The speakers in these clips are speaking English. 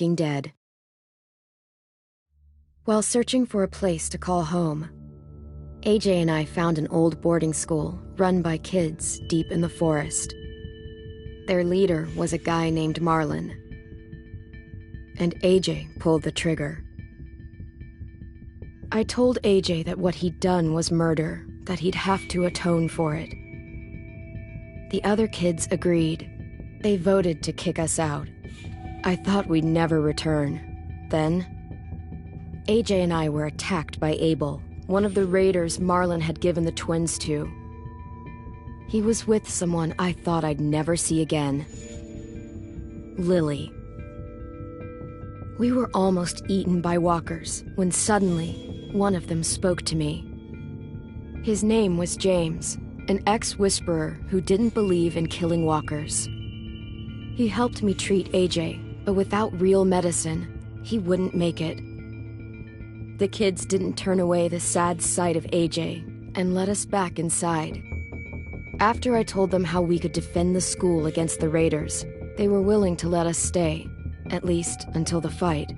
dead. While searching for a place to call home, AJ and I found an old boarding school run by kids deep in the forest. Their leader was a guy named Marlin, and AJ pulled the trigger. I told AJ that what he'd done was murder, that he'd have to atone for it. The other kids agreed. They voted to kick us out. I thought we'd never return. Then, AJ and I were attacked by Abel, one of the raiders Marlin had given the twins to. He was with someone I thought I'd never see again. Lily. We were almost eaten by walkers when suddenly one of them spoke to me. His name was James, an ex-whisperer who didn't believe in killing walkers. He helped me treat AJ, but without real medicine, he wouldn't make it. The kids didn't turn away the sad sight of AJ and let us back inside. After I told them how we could defend the school against the raiders, they were willing to let us stay, at least until the fight.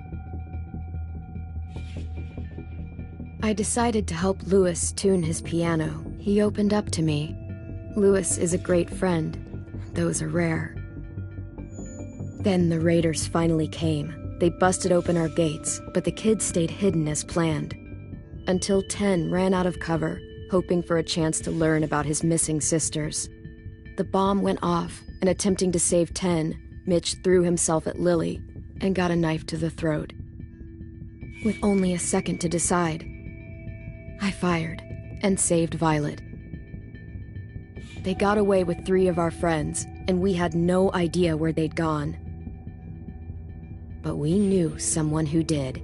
I decided to help Louis tune his piano. He opened up to me. Louis is a great friend. Those are rare. Then the raiders finally came. They busted open our gates, but the kids stayed hidden as planned. Until 10 ran out of cover, hoping for a chance to learn about his missing sisters. The bomb went off, and attempting to save 10, Mitch threw himself at Lily and got a knife to the throat. With only a second to decide, I fired and saved Violet. They got away with 3 of our friends, and we had no idea where they'd gone. But we knew someone who did.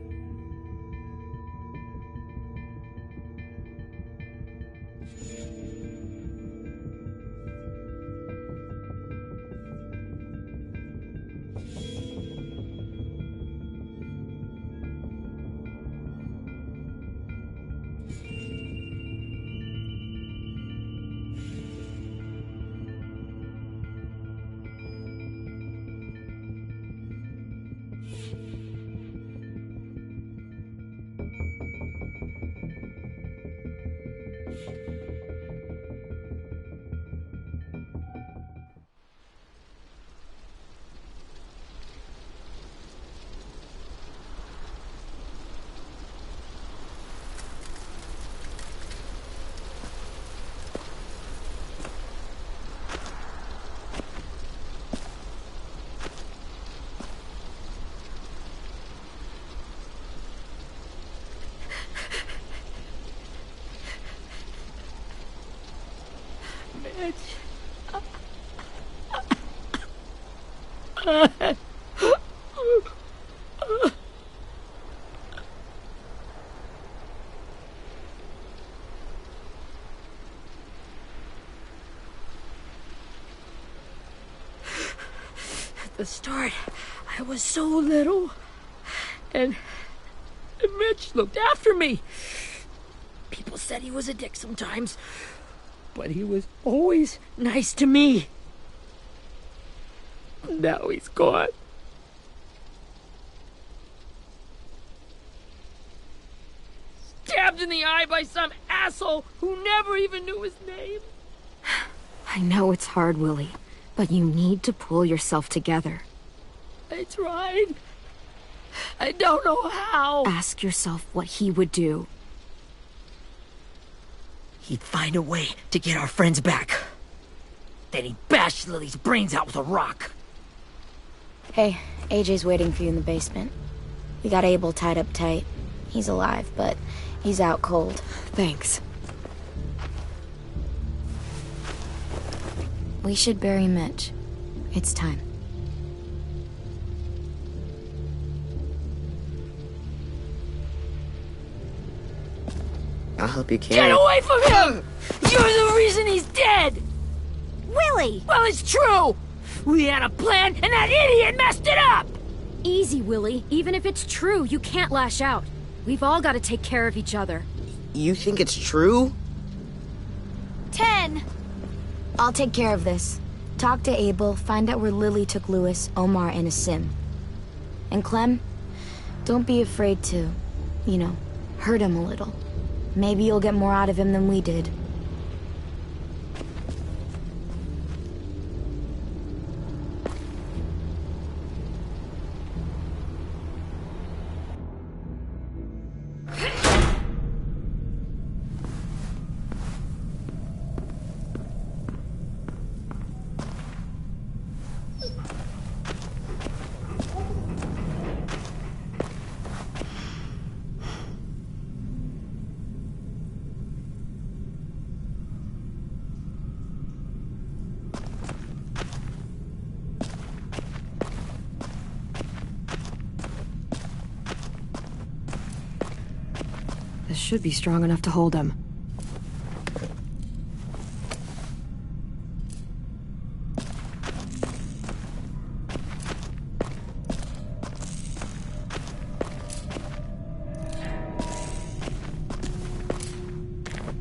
At the start, I was so little, and Mitch looked after me. People said he was a dick sometimes, but he was always nice to me. Now he's gone. Stabbed in the eye by some asshole who never even knew his name. I know it's hard, Willie, but you need to pull yourself together. I tried. I don't know how. Ask yourself what he would do. He'd find a way to get our friends back. Then he'd bash Lily's brains out with a rock. Hey, AJ's waiting for you in the basement. We got Abel tied up tight. He's alive, but he's out cold. Thanks. We should bury Mitch. It's time. I'll help you carry. Get away from him! You're the reason he's dead! Willie! Well, it's true! We had a plan, and that idiot messed it up! Easy, Willie. Even if it's true, you can't lash out. We've all got to take care of each other. You think it's true? 10! I'll take care of this. Talk to Abel, find out where Lily took Louis, Omar, and Asim. And Clem, don't be afraid to, hurt him a little. Maybe you'll get more out of him than we did. This should be strong enough to hold him.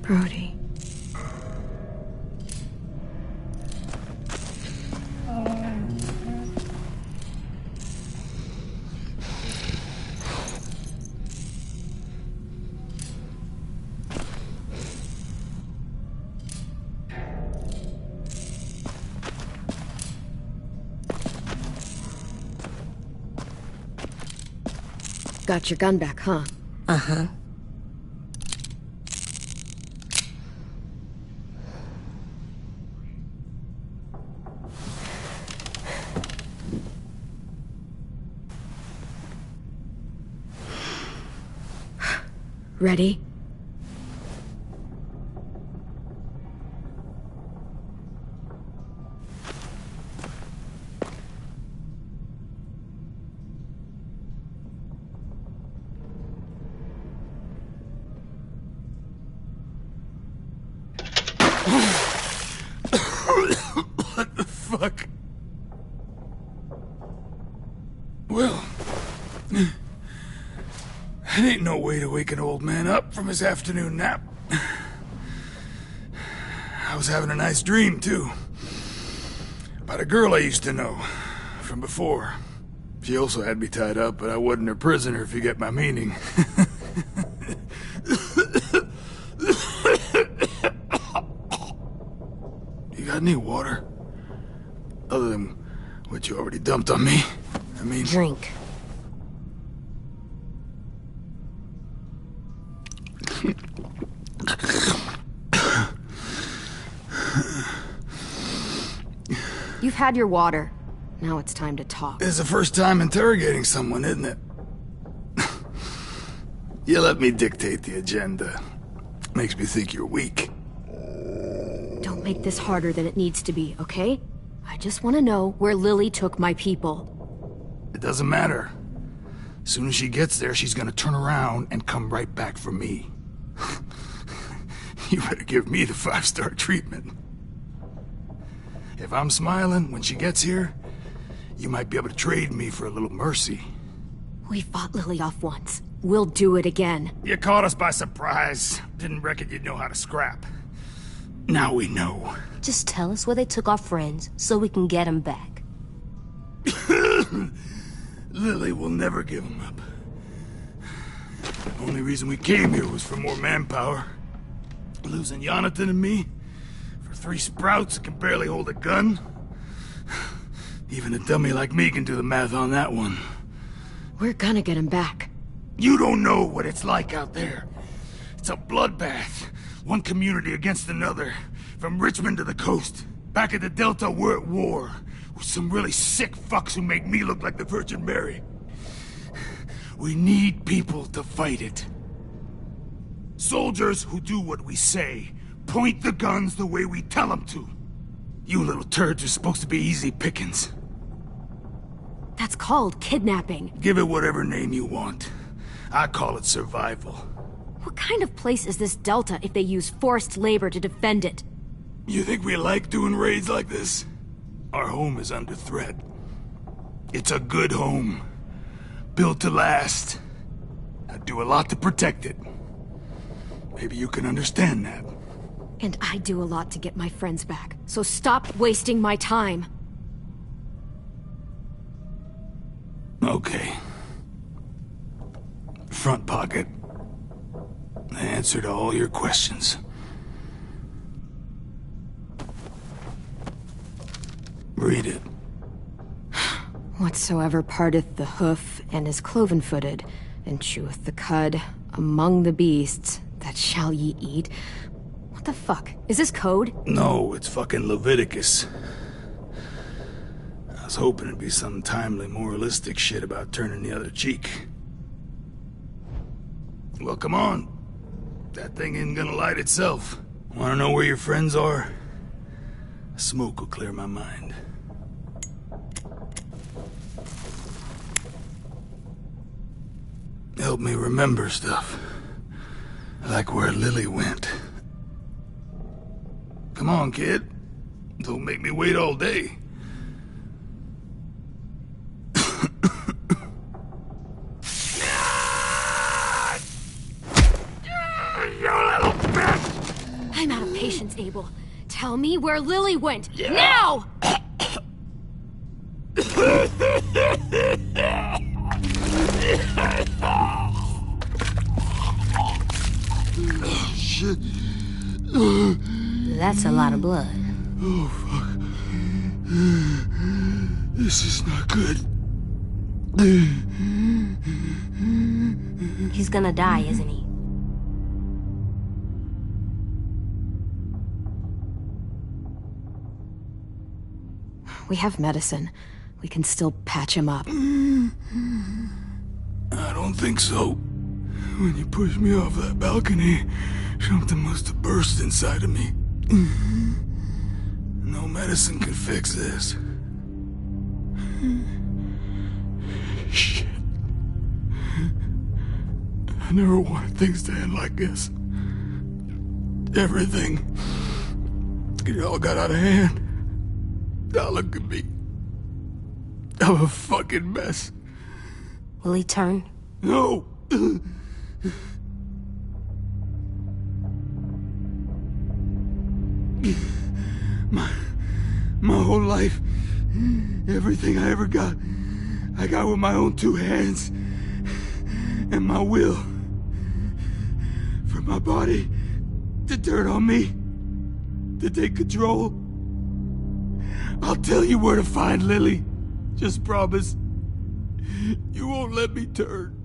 Brody. Got your gun back, huh? Uh-huh. Ready? What the fuck? Well, that ain't no way to wake an old man up from his afternoon nap. I was having a nice dream, too. About a girl I used to know from before. She also had me tied up, but I wasn't her prisoner, if you get my meaning. You got any water? Other than what you already dumped on me? I mean... Drink. You've had your water. Now it's time to talk. It's the first time interrogating someone, isn't it? You let me dictate the agenda. Makes me think you're weak. Don't make this harder than it needs to be, okay? I just want to know where Lily took my people. It doesn't matter. As soon as she gets there, she's gonna turn around and come right back for me. You better give me the 5-star treatment. If I'm smiling when she gets here, you might be able to trade me for a little mercy. We fought Lily off once. We'll do it again. You caught us by surprise. Didn't reckon you'd know how to scrap. Now we know. Just tell us where they took our friends so we can get them back. Lily will never give them up. Only reason we came here was for more manpower. Losing Jonathan and me for 3 sprouts that can barely hold a gun. Even a dummy like me can do the math on that one. We're gonna get him back. You don't know what it's like out there. It's a bloodbath. One community against another. From Richmond to the coast. Back at the Delta, we're at war. With some really sick fucks who make me look like the Virgin Mary. We need people to fight it. Soldiers who do what we say. Point the guns the way we tell them to. You little turds are supposed to be easy pickings. That's called kidnapping. Give it whatever name you want. I call it survival. What kind of place is this Delta if they use forced labor to defend it? You think we like doing raids like this? Our home is under threat. It's a good home. Built to last. I'd do a lot to protect it. Maybe you can understand that. And I do a lot to get my friends back, so stop wasting my time. Okay. Front pocket. The answer to all your questions. Read it. Whatsoever parteth the hoof and is cloven-footed, and cheweth the cud among the beasts, that shall ye eat. What the fuck? Is this code? No, it's fucking Leviticus. I was hoping it'd be some timely moralistic shit about turning the other cheek. Well, come on. That thing ain't gonna light itself. Wanna know where your friends are? Smoke will clear my mind. Help me remember stuff. Like where Lily went. Come on, kid. Don't make me wait all day. I'm out of patience, Abel. Tell me where Lily went. Yeah. Now! Oh, shit. That's a lot of blood. Oh, fuck. This is not good. He's gonna die, isn't he? We have medicine. We can still patch him up. I don't think so. When you pushed me off that balcony, something must have burst inside of me. No medicine can fix this. Shit. I never wanted things to end like this. Everything. It all got out of hand. Now look at me. I'm a fucking mess. Will he turn? No! My whole life, everything I ever got, I got with my own two hands and my will. For my body to turn on me, to take control. I'll tell you where to find Lily. Just promise. You won't let me turn.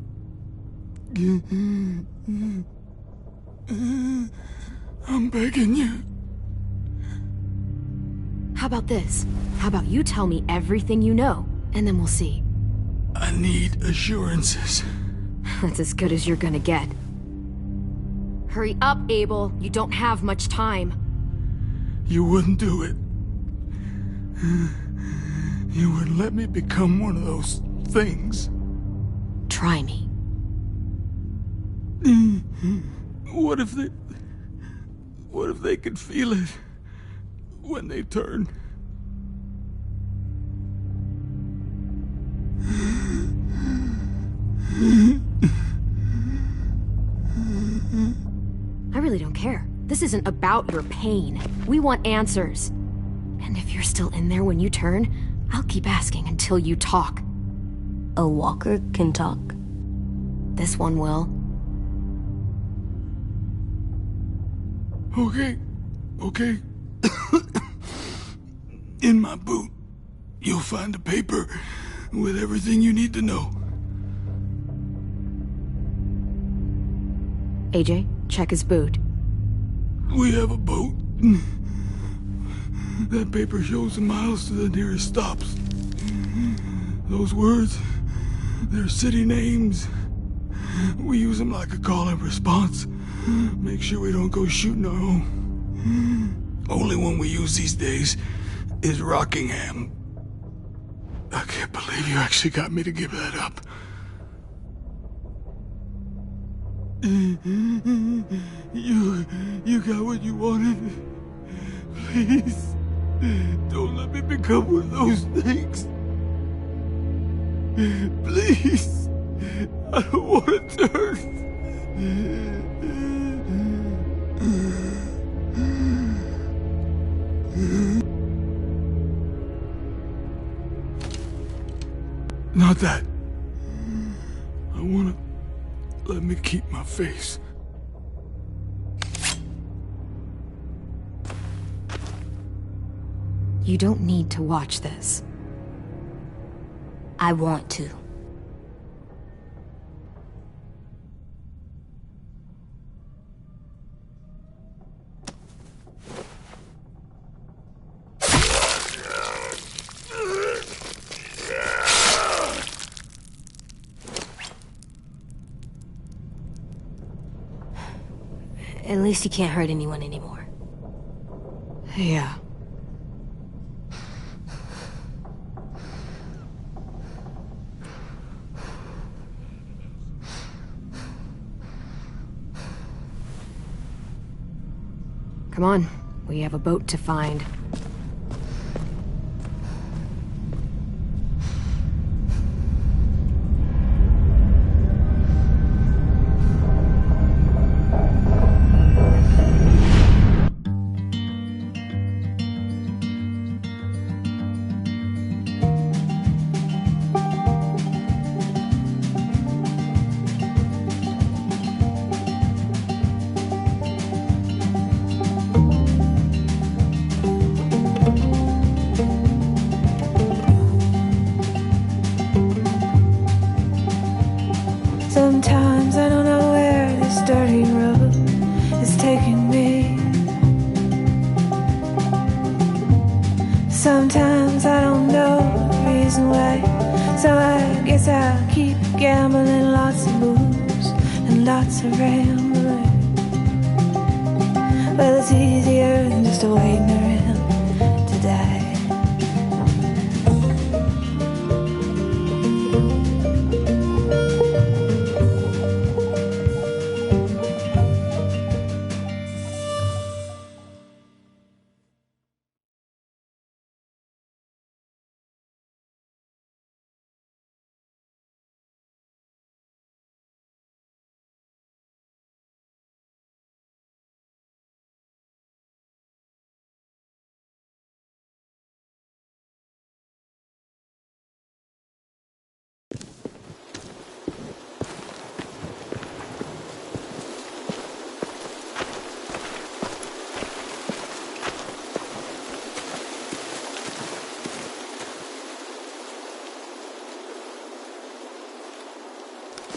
I'm begging you. How about this? How about you tell me everything you know, and then we'll see. I need assurances. That's as good as you're gonna get. Hurry up, Abel. You don't have much time. You wouldn't do it. You wouldn't let me become one of those things. Try me. What if they could feel it when they turn? I really don't care. This isn't about your pain. We want answers. And if you're still in there when you turn, I'll keep asking until you talk. A walker can talk? This one will. Okay. In my boot, you'll find a paper with everything you need to know. AJ, check his boot. We have a boat. That paper shows the miles to the nearest stops. Those words, they're city names. We use them like a call and response. Make sure we don't go shooting our own. Only one we use these days is Rockingham. I can't believe you actually got me to give that up. You got what you wanted. Please, don't let me become one of those things. Please, I don't want to turn. Not that. wanna let me keep my face. You don't need to watch this. I want to. At least you can't hurt anyone anymore. Yeah. Come on, we have a boat to find. Sometimes I don't know where this dirty road is taking me. Sometimes I don't know the reason why, so I guess I'll keep gambling. Lots of moves and lots of rambling. Well, it's easier than just waiting around to die.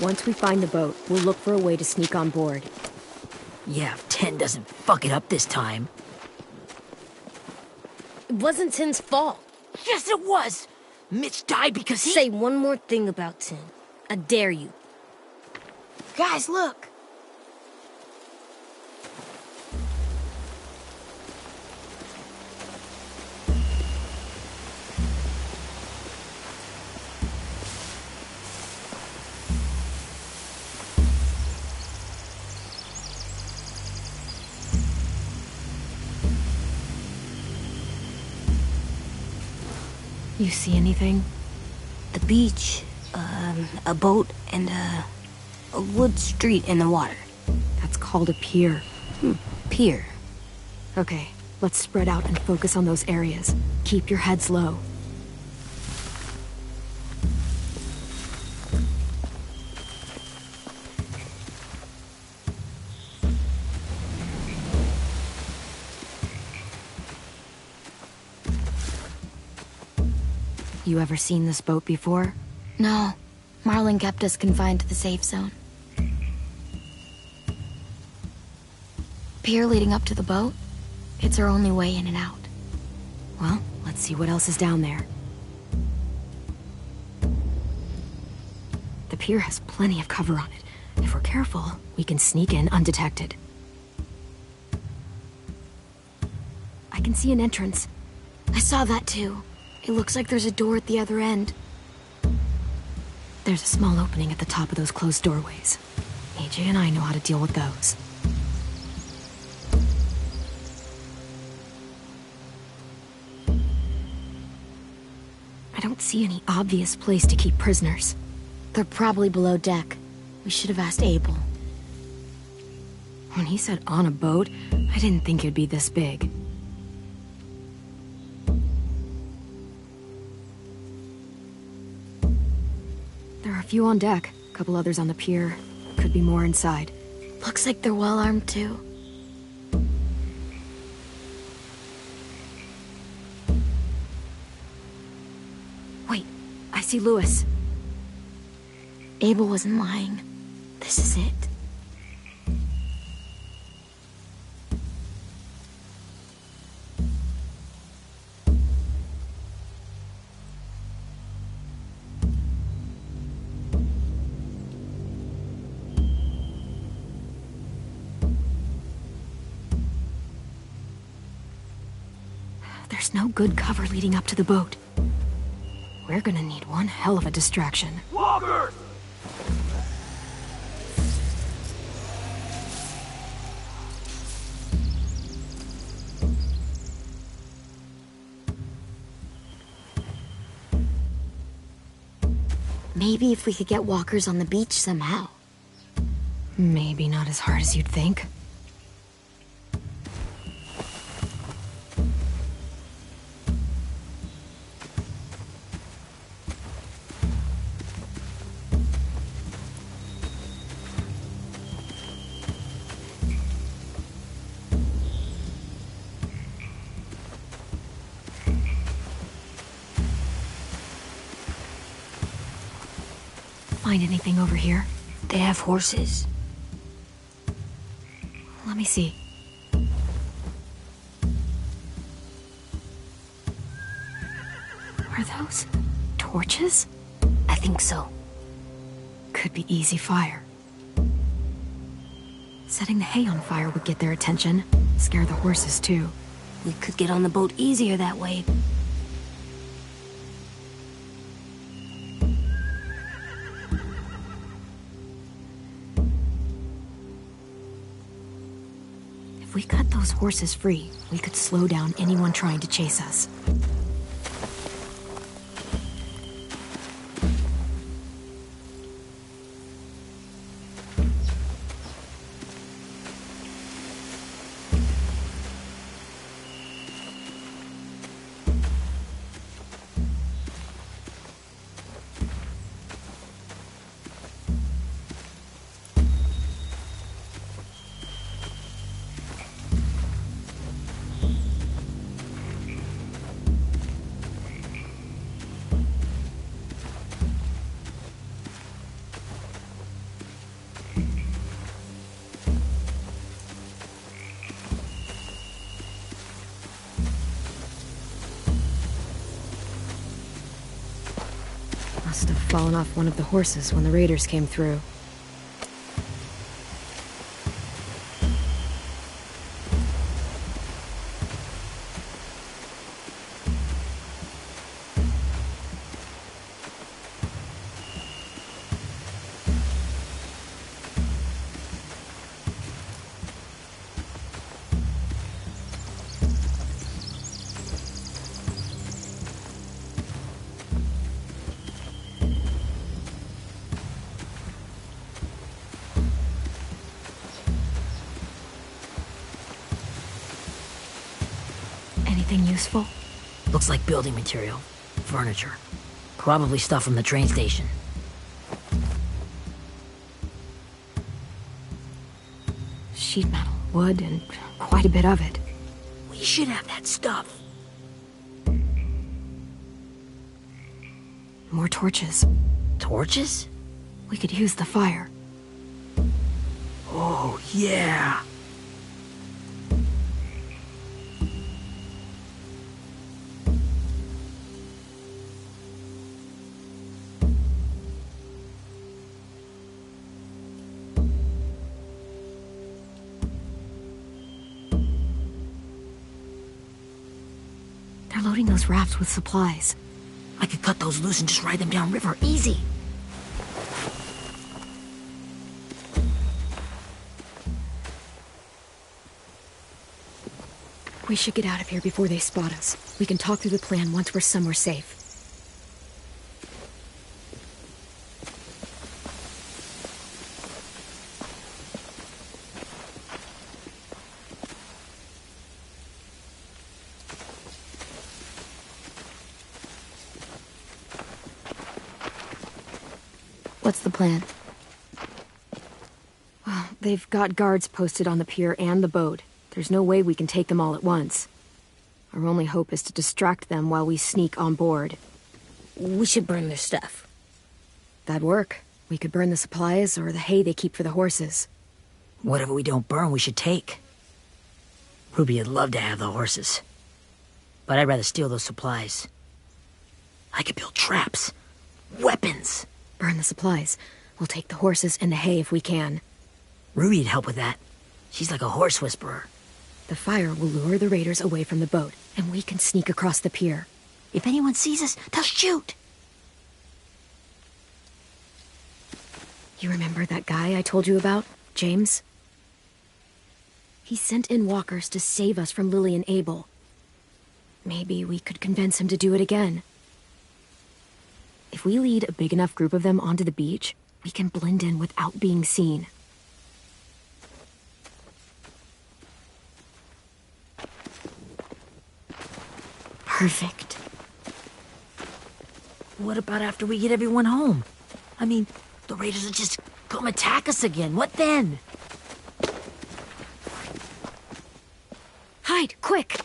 Once we find the boat, we'll look for a way to sneak on board. Yeah, if 10 doesn't fuck it up this time. It wasn't Tim's fault. Yes, it was! Mitch died because he— Say one more thing about Tim. I dare you. Guys, look! You see anything? The beach, a boat, and a wood street in the water. That's called a pier. Pier. Okay, let's spread out and focus on those areas. Keep your heads low. You ever seen this boat before? No. Marlin kept us confined to the safe zone. Pier leading up to the boat? It's our only way in and out. Well, let's see what else is down there. The pier has plenty of cover on it. If we're careful, we can sneak in undetected. I can see an entrance. I saw that too. It looks like there's a door at the other end. There's a small opening at the top of those closed doorways. AJ and I know how to deal with those. I don't see any obvious place to keep prisoners. They're probably below deck. We should have asked Abel. When he said on a boat, I didn't think it'd be this big. There are a few on deck. Couple others on the pier. Could be more inside. Looks like they're well armed too. Wait, I see Lewis. Abel wasn't lying. This is it. There's no good cover leading up to the boat. We're gonna need one hell of a distraction. Walkers! Maybe if we could get walkers on the beach somehow. Maybe not as hard as you'd think. Find anything over here? They have horses. Let me see. Are those torches? I think so. Could be easy fire. Setting the hay on fire would get their attention. Scare the horses too. We could get on the boat easier that way. If we cut those horses free, we could slow down anyone trying to chase us. Must have fallen off one of the horses when the raiders came through. Anything useful? Looks like building material. Furniture. Probably stuff from the train station. Sheet metal, wood, and quite a bit of it. We should have that stuff. More torches. Torches? We could use the fire. Oh, yeah. They're loading those rafts with supplies. I could cut those loose and just ride them downriver. Easy. We should get out of here before they spot us. We can talk through the plan once we're somewhere safe. What's the plan? Well, they've got guards posted on the pier and the boat. There's no way we can take them all at once. Our only hope is to distract them while we sneak on board. We should burn their stuff. That'd work. We could burn the supplies or the hay they keep for the horses. Whatever we don't burn, we should take. Ruby would love to have the horses. But I'd rather steal those supplies. I could build traps. Weapons. Burn the supplies. We'll take the horses and the hay if we can. Ruby'd help with that. She's like a horse whisperer. The fire will lure the raiders away from the boat, and we can sneak across the pier. If anyone sees us, they'll shoot. You remember that guy I told you about? James? He sent in walkers to save us from Lily and Abel. Maybe we could convince him to do it again. If we lead a big enough group of them onto the beach, we can blend in without being seen. Perfect. What about after we get everyone home? I mean, the raiders will just come attack us again. What then? Hide, quick!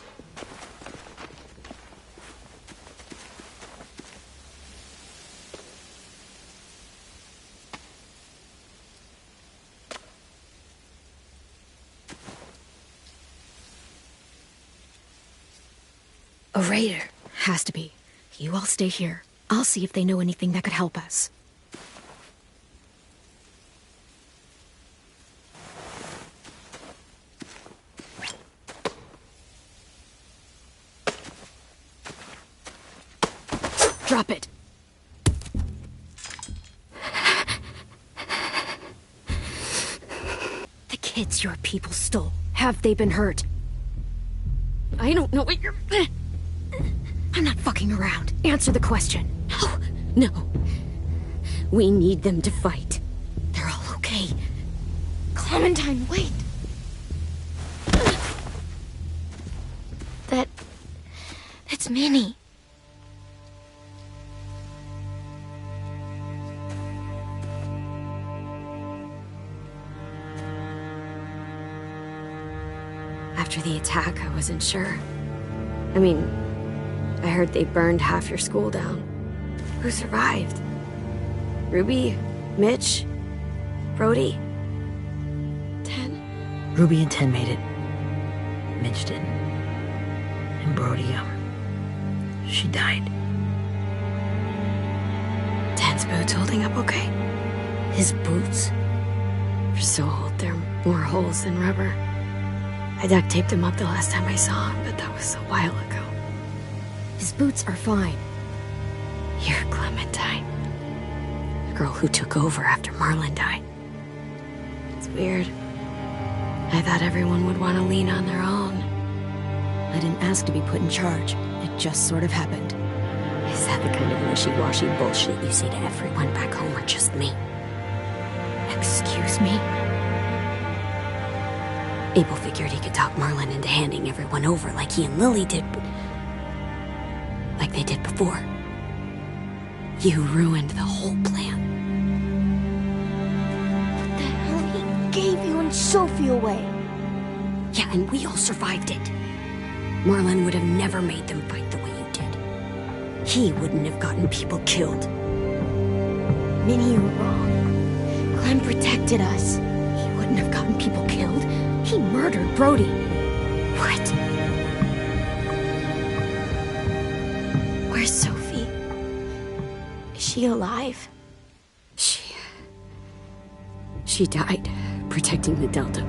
A raider. Has to be. You all stay here. I'll see if they know anything that could help us. Drop it. The kids your people stole. Have they been hurt? I don't know what you're... I'm not fucking around. Answer the question. No. We need them to fight. They're all okay. Clementine, wait. That's Minnie. After the attack, I wasn't sure. I mean, I heard they burned half your school down. Who survived? Ruby? Mitch? Brody? 10? Ruby and 10 made it. Mitch didn't. And Brody, she died. 10's boots holding up okay? His boots? They're so old, there are more holes than rubber. I duct taped him up the last time I saw him, but that was a while ago. His boots are fine. You're Clementine. The girl who took over after Marlon died. It's weird. I thought everyone would want to lean on their own. I didn't ask to be put in charge. It just sort of happened. Is that the kind of wishy-washy bullshit you say to everyone back home, or just me? Excuse me? Abel figured he could talk Marlon into handing everyone over like he and Lily did, but... like they did before. You ruined the whole plan. What the hell? He gave you and Sophie away. Yeah, and we all survived it. Marlon would have never made them fight the way you did. He wouldn't have gotten people killed. Minnie, you're wrong. Clem protected us. He wouldn't have gotten people killed. He murdered Brody. What? Where's Sophie? Is she alive? She died protecting the Delta.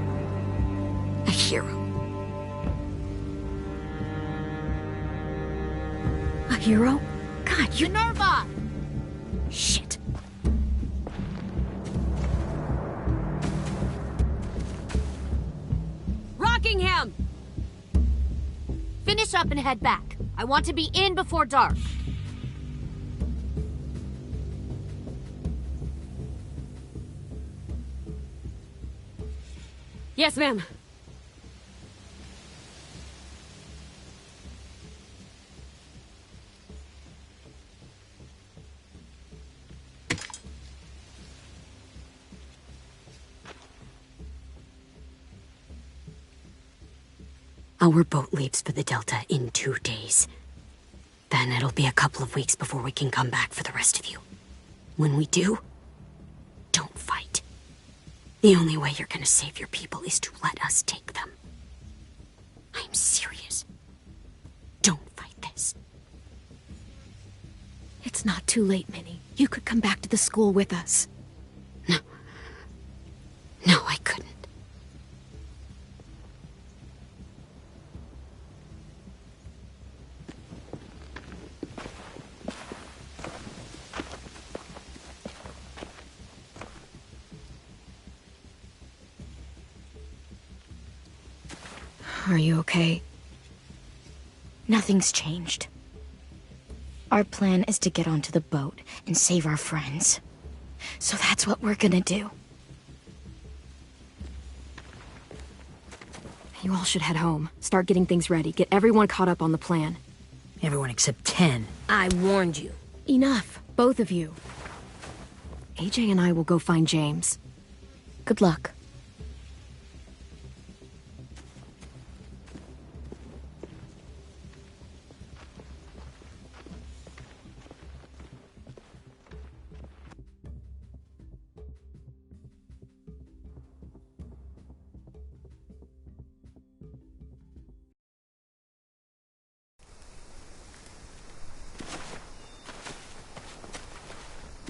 A hero. A hero? God, you're... Minerva! Shit. Rockingham! Finish up and head back. I want to be in before dark. Yes, ma'am. Our boat leaves for the Delta in 2 days. Then it'll be a couple of weeks before we can come back for the rest of you. When we do, don't fight. The only way you're gonna save your people is to let us take them. I'm serious. Don't fight this. It's not too late, Minnie. You could come back to the school with us. No. No, I couldn't. Are you okay? Nothing's changed. Our plan is to get onto the boat and save our friends. So that's what we're gonna do. You all should head home. Start getting things ready. Get everyone caught up on the plan. Everyone except 10. I warned you. Enough, both of you. AJ and I will go find James. Good luck.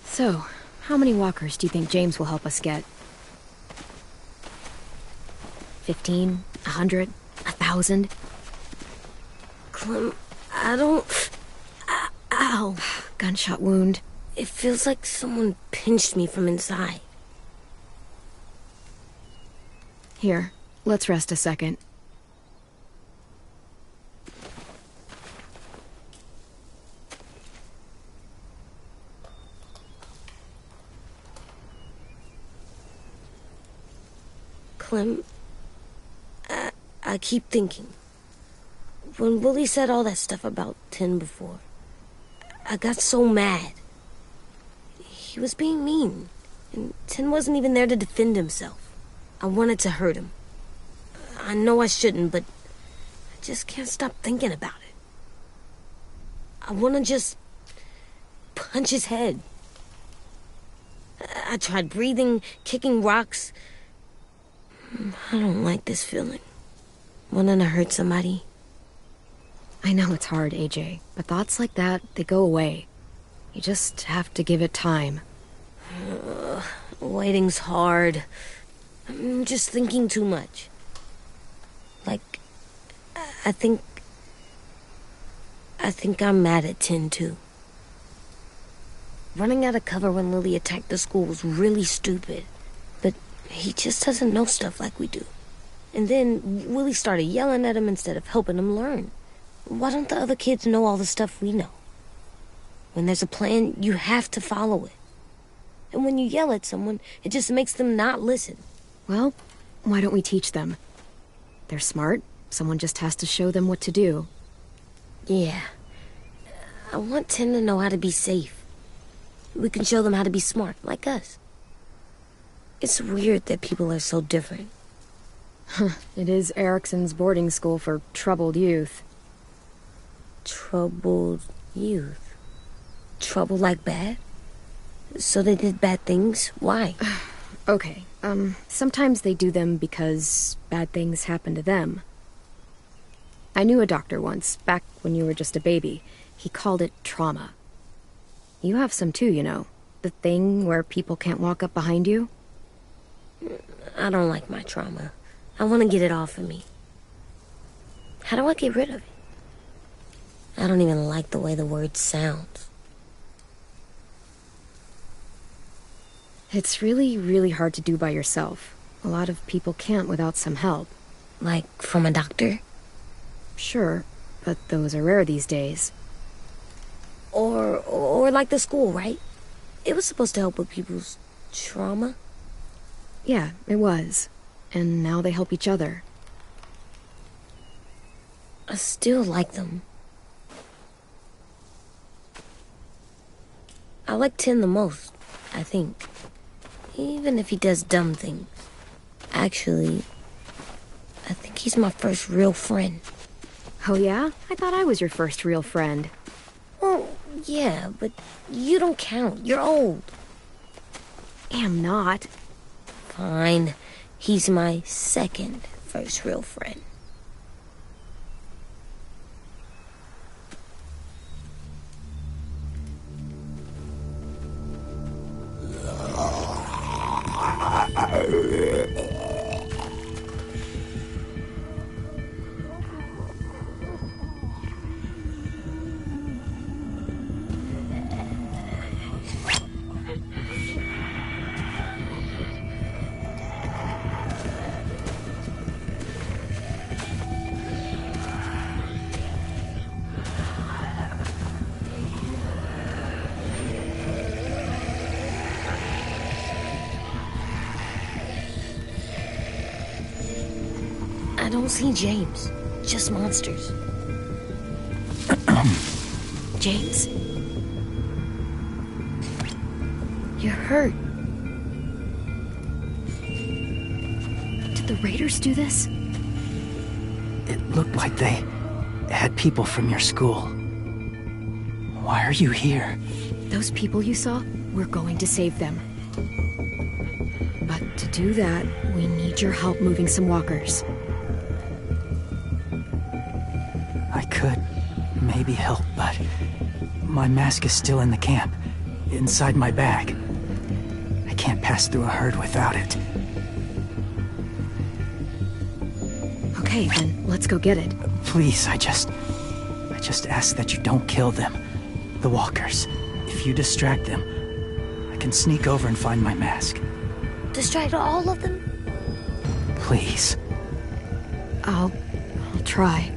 So, how many walkers do you think James will help us get? 15? 100? 1,000? Clem, I don't... Ow. Gunshot wound. It feels like someone pinched me from inside. Here, let's rest a second. Clem, I keep thinking. When Willie said all that stuff about 10 before, I got so mad. He was being mean, and 10 wasn't even there to defend himself. I wanted to hurt him. I know I shouldn't, but I just can't stop thinking about it. I want to just punch his head. I tried breathing, kicking rocks. I don't like this feeling. Wanting to hurt somebody. I know it's hard, AJ, but thoughts like that, they go away. You just have to give it time. Waiting's hard. I'm just thinking too much. Like, I think I'm mad at 10 too. Running out of cover when Lily attacked the school was really stupid. But he just doesn't know stuff like we do. And then Willie started yelling at him instead of helping him learn. Why don't the other kids know all the stuff we know? When there's a plan, you have to follow it. And when you yell at someone, it just makes them not listen. Well, why don't we teach them? They're smart. Someone just has to show them what to do. Yeah. I want 10 to know how to be safe. We can show them how to be smart, like us. It's weird that people are so different. It is Erickson's boarding school for troubled youth. Troubled youth? Trouble like bad? So they did bad things? Why? Okay, sometimes they do them because bad things happen to them. I knew a doctor once, back when you were just a baby. He called it trauma. You have some too, you know. The thing where people can't walk up behind you. I don't like my trauma. I want to get it off of me. How do I get rid of it? I don't even like the way the word sounds. It's really, really hard to do by yourself. A lot of people can't without some help. Like from a doctor? Sure, but those are rare these days. Or like the school, right? It was supposed to help with people's trauma. Yeah, it was. And now they help each other. I still like them. I like 10 the most, I think. Even if he does dumb things. Actually, I I think he's my first real friend. Oh yeah? I thought I was your first real friend. Well, yeah, but you don't count. You're old. Am not. Fine. He's my second first real friend. I don't see James, just monsters. James? You're hurt. Did the raiders do this? It looked like they had people from your school. Why are you here? Those people you saw, we're going to save them. But to do that, we need your help moving some walkers. I could maybe help, but my mask is still in the camp, inside my bag. I can't pass through a herd without it. Okay, then let's go get it. Please, I just ask that you don't kill them. The walkers. If you distract them, I can sneak over and find my mask. Distract all of them? Please. I'll try.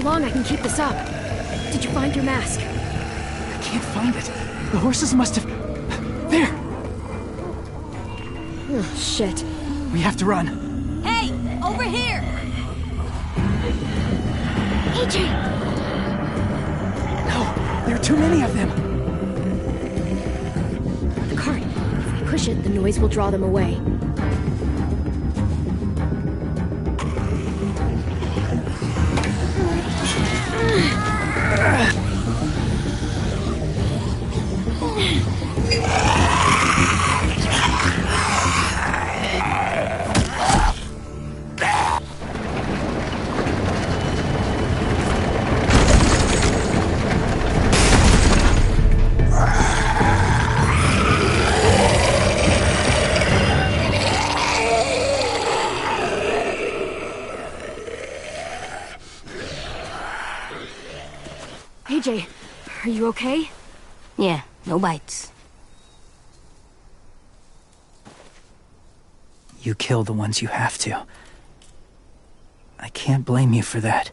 long I can keep this up. Did you find your mask? I can't find it. The horses must have... There! Oh, shit. We have to run. Hey, over here! AJ! No, there are too many of them. The cart. If we push it, the noise will draw them away. AJ, are you okay? Yeah, no bites. You kill the ones you have to. I can't blame you for that.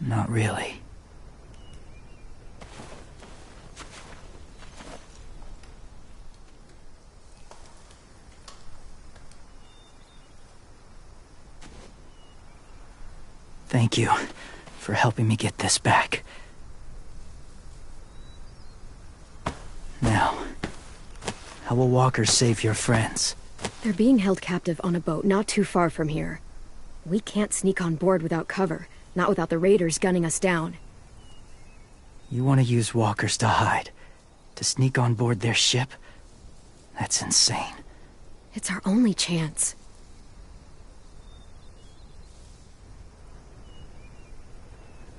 Not really. Thank you for helping me get this back. Now, how will walkers save your friends? They're being held captive on a boat not too far from here. We can't sneak on board without cover, not without the raiders gunning us down. You want to use walkers to hide? To sneak on board their ship? That's insane. It's our only chance.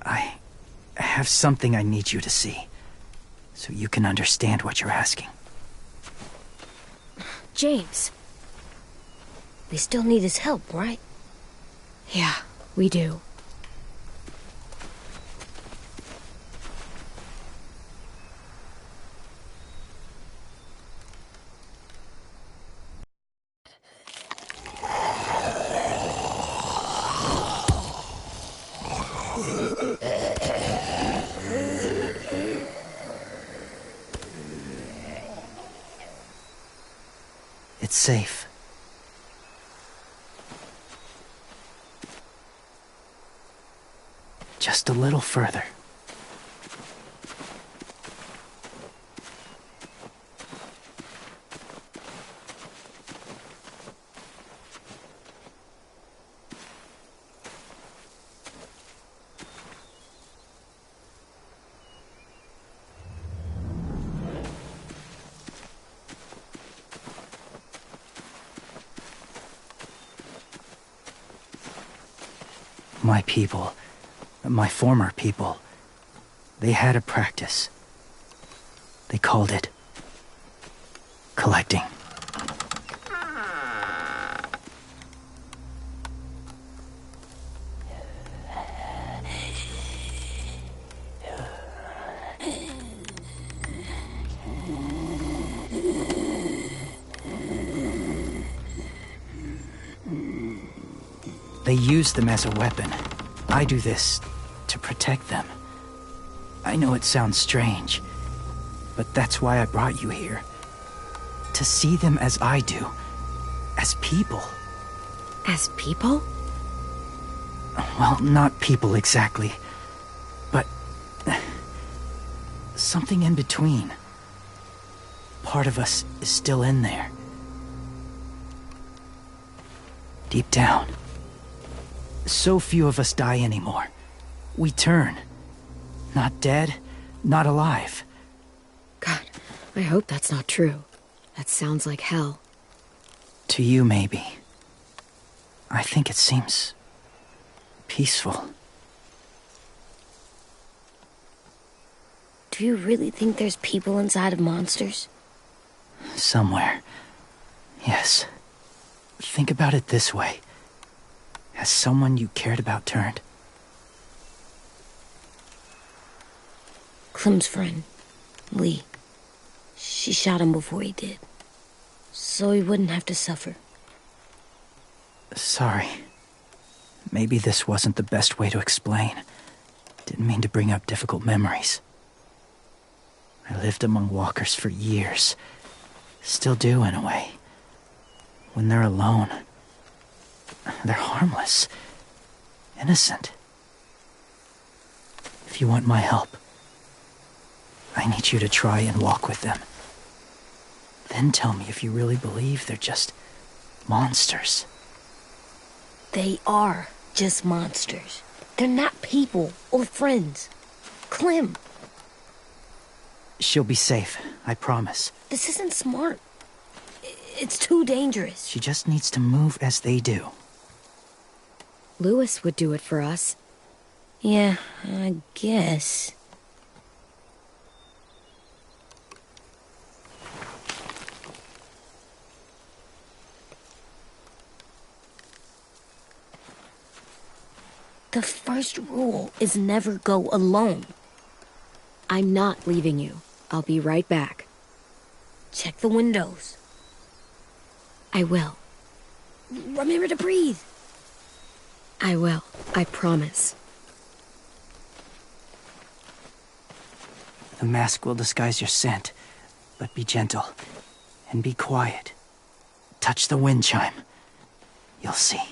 I have something I need you to see, so you can understand what you're asking. James. They still need his help, right? Yeah, we do. It's safe. Just a little further. My people, my former people, they had a practice. They called it collecting. They use them as a weapon. I do this to protect them. I know it sounds strange, but that's why I brought you here. To see them as I do. As people. As people? Well, not people exactly, but something in between. Part of us is still in there. Deep down. So few of us die anymore. We turn. Not dead, not alive. God, I hope that's not true. That sounds like hell. To you, maybe. I think it seems peaceful. Do you really think there's people inside of monsters? Somewhere. Yes. Think about it this way. Has someone you cared about turned? Clem's friend, Lee. She shot him before he did. So he wouldn't have to suffer. Sorry. Maybe this wasn't the best way to explain. Didn't mean to bring up difficult memories. I lived among walkers for years. Still do, in a way. When they're alone, they're harmless. Innocent. If you want my help, I need you to try and walk with them. Then tell me if you really believe they're just monsters. They are just monsters. They're not people or friends. Clem. She'll be safe, I promise. This isn't smart. It's too dangerous. She just needs to move as they do. Louis would do it for us. Yeah, I guess. The first rule is never go alone. I'm not leaving you. I'll be right back. Check the windows. I will. Remember to breathe. I will. I promise. The mask will disguise your scent, but be gentle and be quiet. Touch the wind chime. You'll see.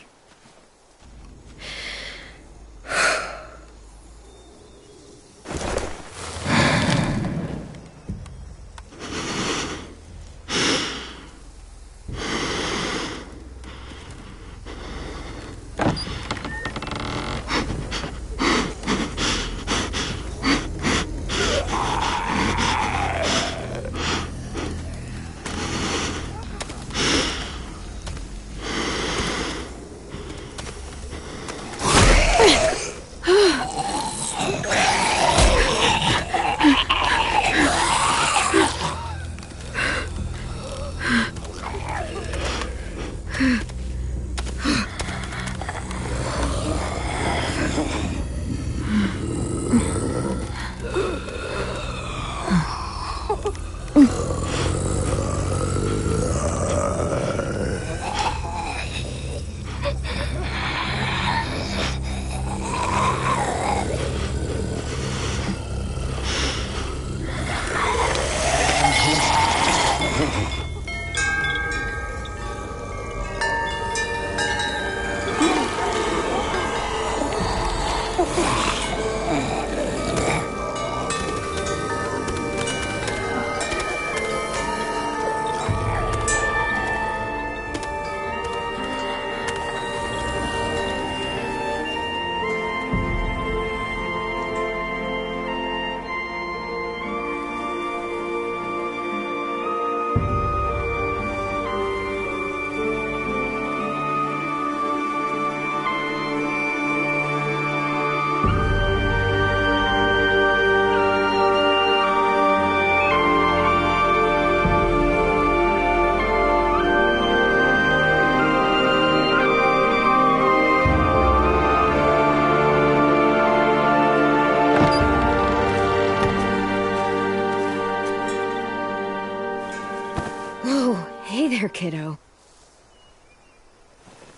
Kiddo.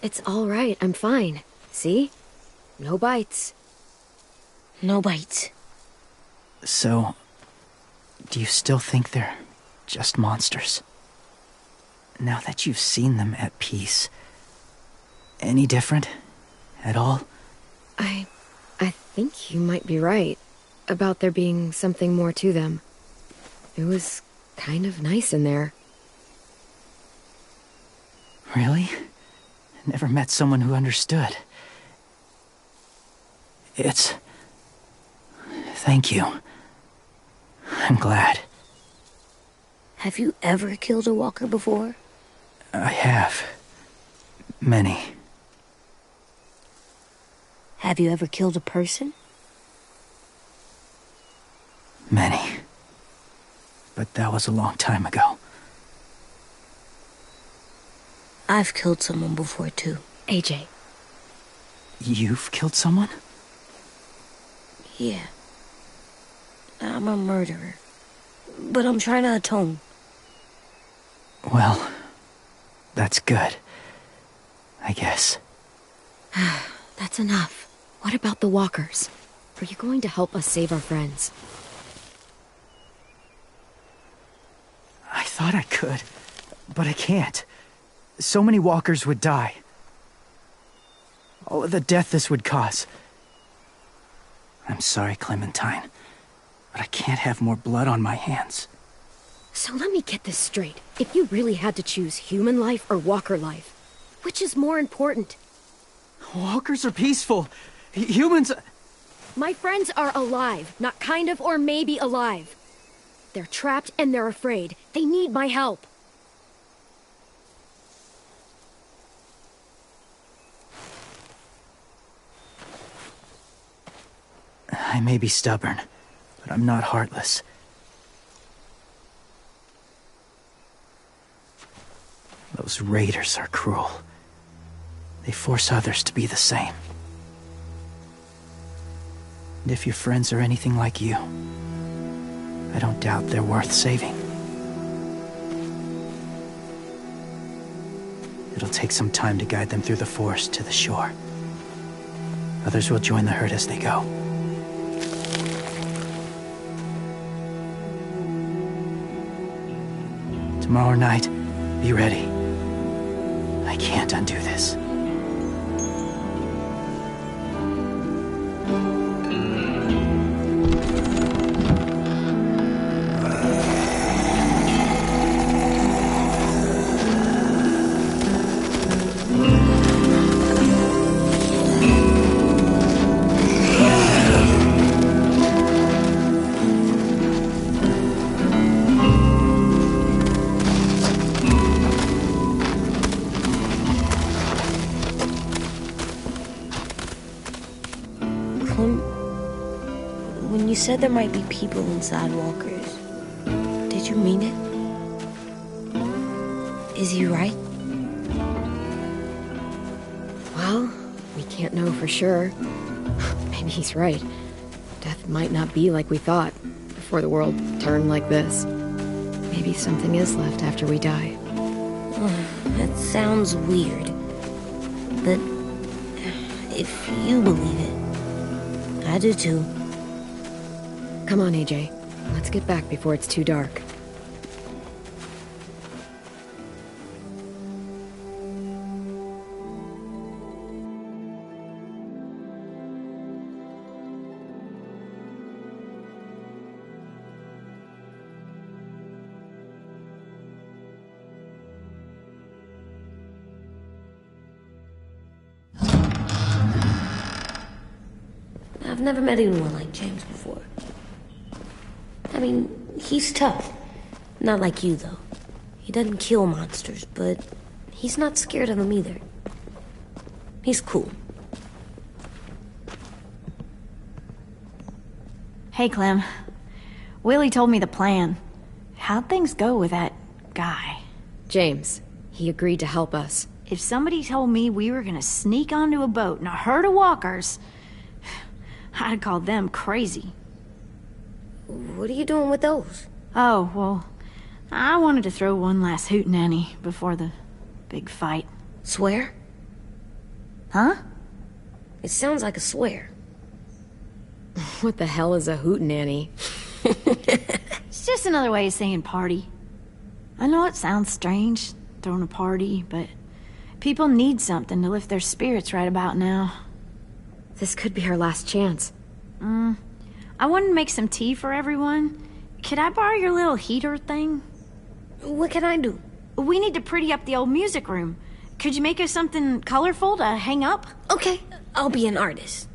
It's all right. I'm fine. See? No bites. No bites. So, do you still think they're just monsters? Now that you've seen them at peace, any different at all? I think you might be right about there being something more to them. It was kind of nice in there. Really? Never met someone who understood. Thank you. I'm glad. Have you ever killed a walker before? I have. Many. Have you ever killed a person? Many. But that was a long time ago. I've killed someone before, too. AJ. You've killed someone? Yeah. I'm a murderer. But I'm trying to atone. Well, that's good. I guess. That's That's enough. What about the walkers? Are you going to help us save our friends? I thought I could, but I can't. So many walkers would die. Oh, the death this would cause. I'm sorry, Clementine, but I can't have more blood on my hands. So let me get this straight. If you really had to choose human life or walker life, which is more important? Walkers are peaceful. Humans... My friends are alive, not kind of or maybe alive. They're trapped and they're afraid. They need my help. I may be stubborn, but I'm not heartless. Those raiders are cruel. They force others to be the same. And if your friends are anything like you, I don't doubt they're worth saving. It'll take some time to guide them through the forest to the shore. Others will join the herd as they go. Tomorrow night, be ready. I can't undo this. When you said there might be people inside walkers, did you mean it? Is he right? Well, we can't know for sure. Maybe he's right. Death might not be like we thought before the world turned like this. Maybe something is left after we die. That sounds weird. But if you believe it, I do too. Come on, AJ. Let's get back before it's too dark. I've never met anyone like James before. I mean, he's tough. Not like you, though. He doesn't kill monsters, but he's not scared of them either. He's cool. Hey, Clem. Willie told me the plan. How'd things go with that guy? James. He agreed to help us. If somebody told me we were gonna sneak onto a boat in a herd of walkers, I'd call them crazy. What are you doing with those? Oh, well, I wanted to throw one last hootenanny before the big fight. Swear? Huh? It sounds like a swear. What the hell is a hootenanny? It's just another way of saying party. I know it sounds strange, throwing a party, but people need something to lift their spirits right about now. This could be our last chance. I wanted to make some tea for everyone. Could I borrow your little heater thing? What can I do? We need to pretty up the old music room. Could you make us something colorful to hang up? Okay, I'll be an artist.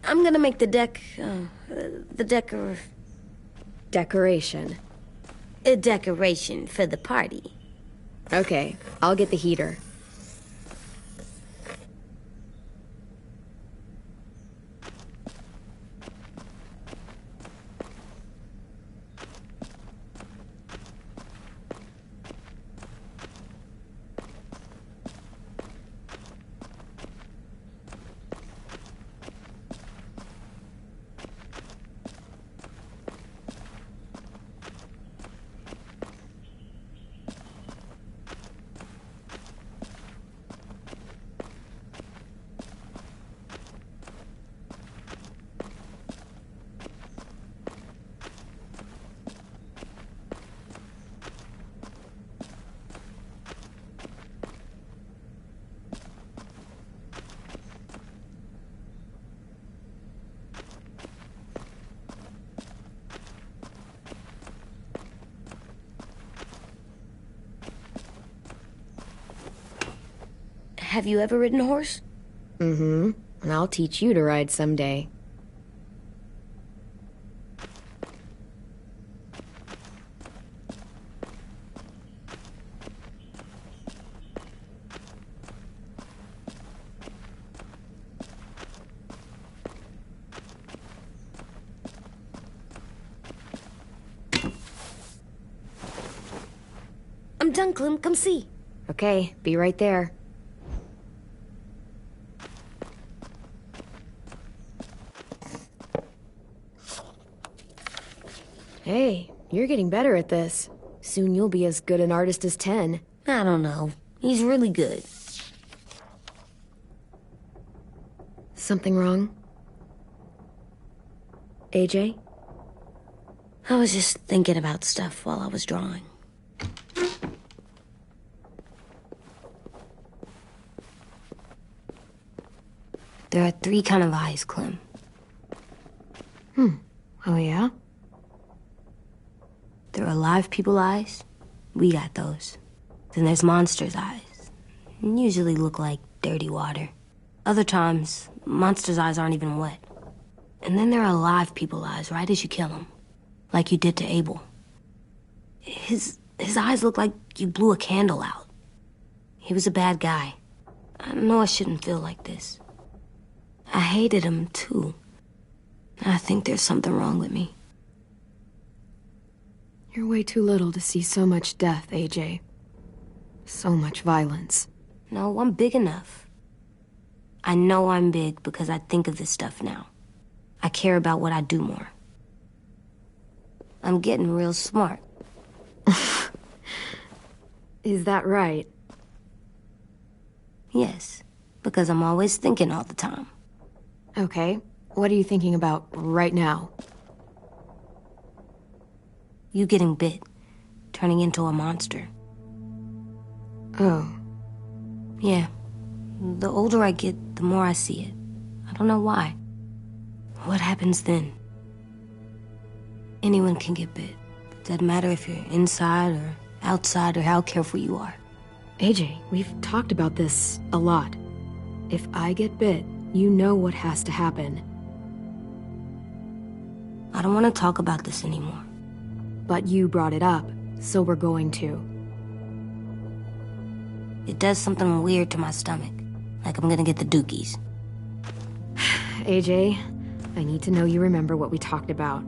I'm gonna make the Decoration. a decoration for the party. Okay, I'll get the heater. Have you ever ridden a horse? Mm-hmm. And I'll teach you to ride someday. I'm done, Clem. Come see. Okay, be right there. Hey, you're getting better at this. Soon you'll be as good an artist as 10. I don't know. He's really good. Something wrong? AJ? I was just thinking about stuff while I was drawing. There are 3 kind of eyes, Clem. Oh yeah? There are live people eyes. We got those. Then there's monsters' eyes. Usually look like dirty water. Other times, monsters' eyes aren't even wet. And then there are live people eyes right as you kill them. Like you did to Abel. His eyes look like you blew a candle out. He was a bad guy. I know I shouldn't feel like this. I hated him, too. I think there's something wrong with me. You're way too little to see so much death, AJ. So much violence. No, I'm big enough. I know I'm big because I think of this stuff now. I care about what I do more. I'm getting real smart. Is that right? Yes, because I'm always thinking all the time. Okay, what are you thinking about right now? You getting bit, turning into a monster. Oh. Yeah. The older I get, the more I see it. I don't know why. What happens then? Anyone can get bit. Doesn't matter if you're inside or outside or how careful you are. AJ, we've talked about this a lot. If I get bit, you know what has to happen. I don't want to talk about this anymore. But you brought it up, so we're going to. It does something weird to my stomach. Like I'm gonna get the dookies. AJ, I need to know you remember what we talked about.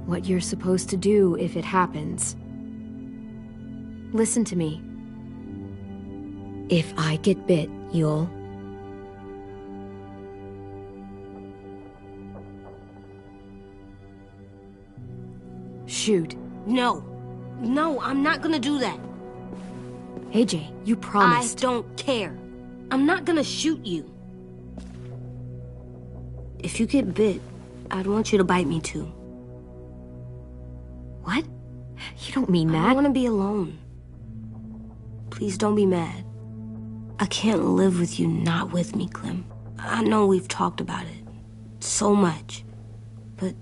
What you're supposed to do if it happens. Listen to me. If I get bit, you'll... shoot. No. No, I'm not gonna do that. AJ, you promised. I don't care. I'm not gonna shoot you. If you get bit, I'd want you to bite me too. What? You don't mean that. I want to be alone. Please don't be mad. I can't live with you not with me, Clem. I know we've talked about it so much, but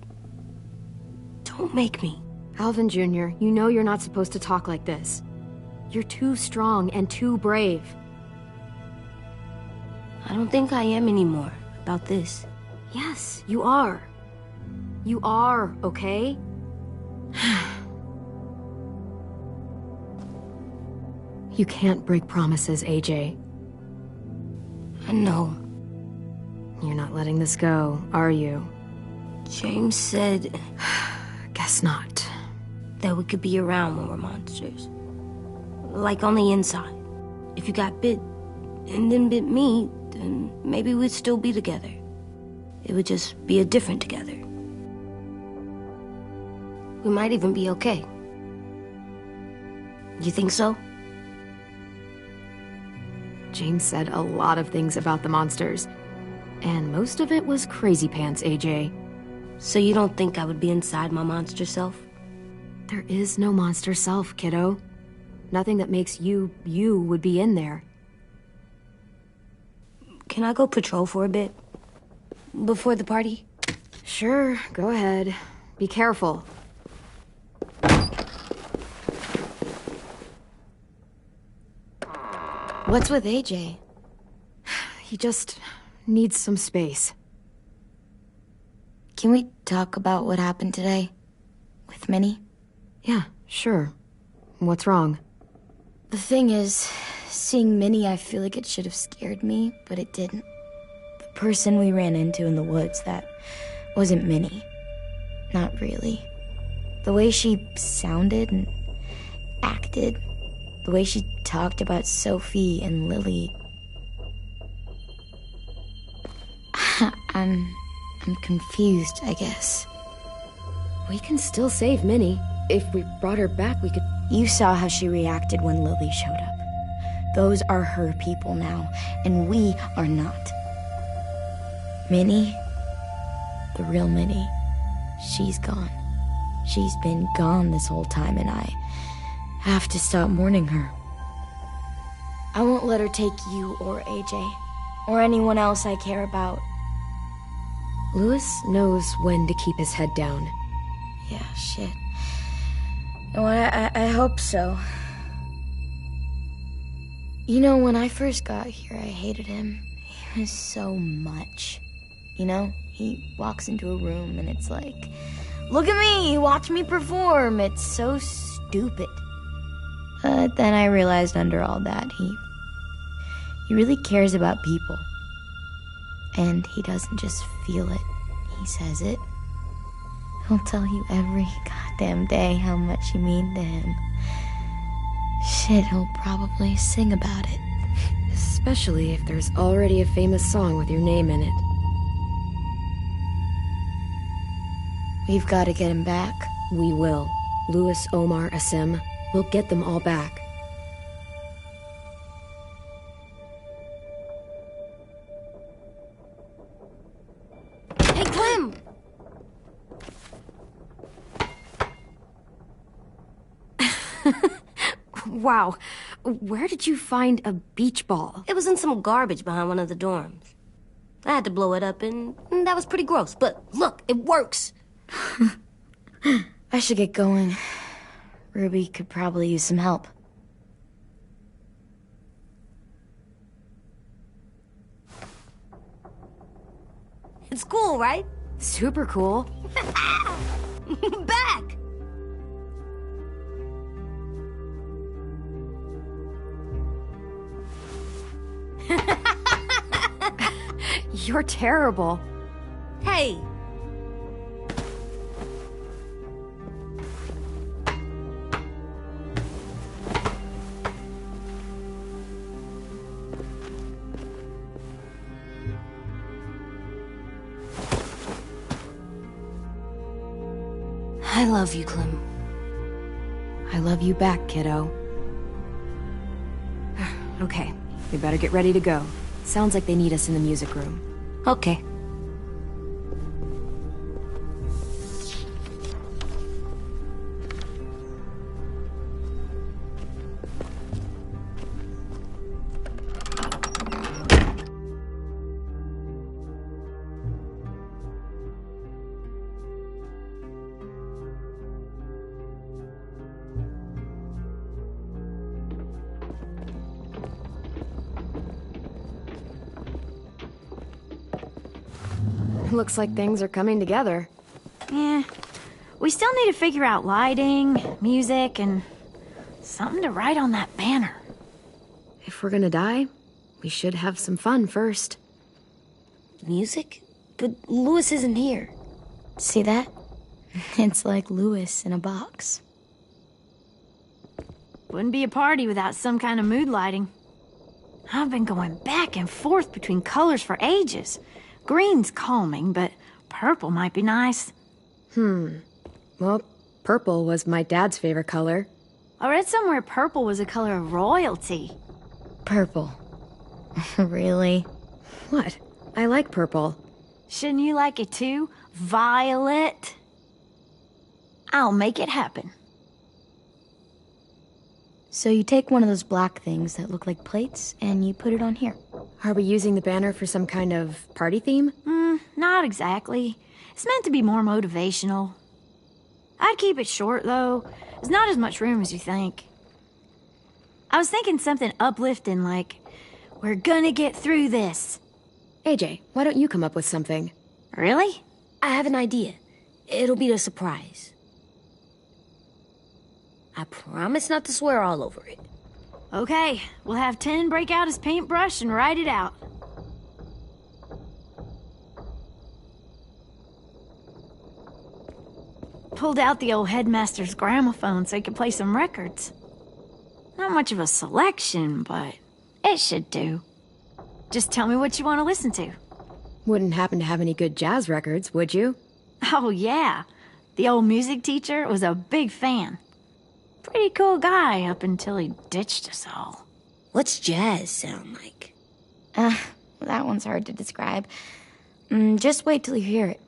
don't make me. Alvin Jr., you know you're not supposed to talk like this. You're too strong and too brave. I don't think I am anymore about this. Yes, you are. You are, okay? You can't break promises, AJ. I know. You're not letting this go, are you? James said... Guess not. That we could be around when we're monsters. Like on the inside. If you got bit and then bit me, then maybe we'd still be together. It would just be a different together. We might even be okay. You think so? James said a lot of things about the monsters. And most of it was crazy pants, AJ. So you don't think I would be inside my monster self? There is no monster self, kiddo. Nothing that makes you, you would be in there. Can I go patrol for a bit? Before the party? Sure, go ahead. Be careful. What's with AJ? He just needs some space. Can we talk about what happened today? With Minnie? Yeah, sure. What's wrong? The thing is, seeing Minnie, I feel like it should have scared me, but it didn't. The person we ran into in the woods, that wasn't Minnie. Not really. The way she sounded and acted, the way she talked about Sophie and Lily. I'm confused, I guess. We can still save Minnie. If we brought her back, we could... You saw how she reacted when Lily showed up. Those are her people now, and we are not. Minnie, the real Minnie, she's gone. She's been gone this whole time, and I have to stop mourning her. I won't let her take you or AJ, or anyone else I care about. Louis knows when to keep his head down. Yeah, shit. No, I hope so. You know, when I first got here, I hated him. He was so much. You know, he walks into a room and it's like, look at me, watch me perform. It's so stupid. Then I realized under all that, he really cares about people. And he doesn't just feel it, he says it. He'll tell you every goddamn day how much you mean to him. Shit, he'll probably sing about it. Especially if there's already a famous song with your name in it. We've got to get him back. We will. Louis, Omar, Asim. We'll get them all back. Hey, Clem! Wow. Where did you find a beach ball? It was in some garbage behind one of the dorms. I had to blow it up, and that was pretty gross. But look, it works. I should get going. Ruby could probably use some help. It's cool, right? Super cool. Back! You're terrible. Hey! I love you, Clem. I love you back, kiddo. Okay, we better get ready to go. Sounds like they need us in the music room. Okay. Looks like things are coming together. Yeah. We still need to figure out lighting, music, and something to write on that banner. If we're gonna die, we should have some fun first. Music? But Louis isn't here. See that? It's like Louis in a box. Wouldn't be a party without some kind of mood lighting. I've been going back and forth between colors for ages. Green's calming, but purple might be nice. Well, purple was my dad's favorite color. I read somewhere purple was a color of royalty. Purple. Really? What? I like purple. Shouldn't you like it too? Violet? I'll make it happen. So you take one of those black things that look like plates, and you put it on here. Are we using the banner for some kind of party theme? Not exactly. It's meant to be more motivational. I'd keep it short, though. There's not as much room as you think. I was thinking something uplifting like, We're gonna get through this. AJ, why don't you come up with something? Really? I have an idea. It'll be a surprise. I promise not to swear all over it. Okay, we'll have 10 break out his paintbrush and write it out. Pulled out the old headmaster's gramophone so he could play some records. Not much of a selection, but it should do. Just tell me what you want to listen to. Wouldn't happen to have any good jazz records, would you? Oh, yeah. The old music teacher was a big fan. Pretty cool guy up until he ditched us all. What's jazz sound like? That one's hard to describe. Just wait till you hear it.